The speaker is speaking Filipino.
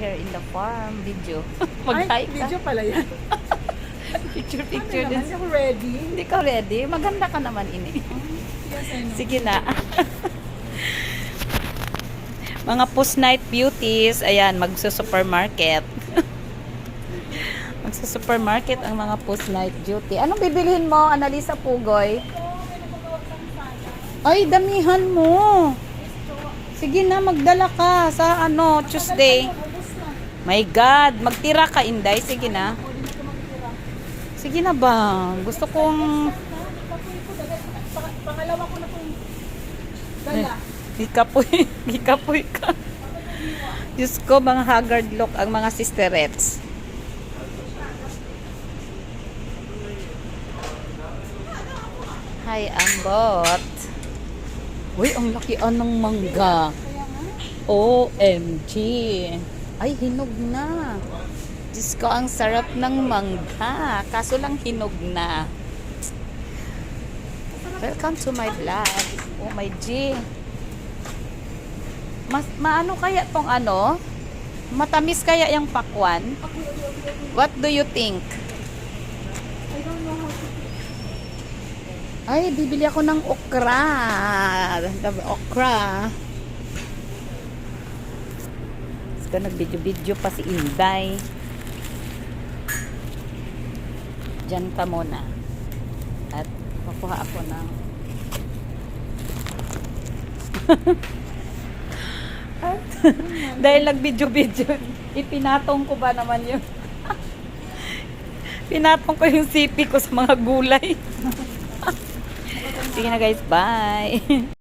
Here in the farm, video. Ay, Mag-hi ka. video pala yan. Picture Ano din. naman, ako ready. Hindi ka ready? Maganda ka naman ini. Yes, I know. Sige na. Mga post-night beauties, ayan, magsa-supermarket. Magsa-supermarket ang mga post-night beauty. Anong bibilhin mo, Annalisa Pugoy? Ay, damihan mo. Sige na, magdala ka sa Tuesday. My God, magtira ka, Inday. Sige na. Sige na ba? Gusto kong... Pangalawa ko na itong dala. Gikapoy ka. Diyos ko, mga haggard look ang mga sisterettes. Hi, ambot. Uy, ang laki ng mangga. OMG. Ay, hinog na. Diyos ko, ang sarap ng mangga. Kaso lang hinog na. Welcome to my vlog. Oh my G. Maano kaya tong Matamis kaya yung pakwan? What do you think? I don't know how to Ay, bibili ako ng okra. Okra. Gusto nag-video-video pa si Inday. Diyan ka muna. At makuha ako ng dahil nag-video-video, ipinatong ko ba naman yun? Pinatong ko yung sipi ko sa mga gulay. Sige na guys, bye!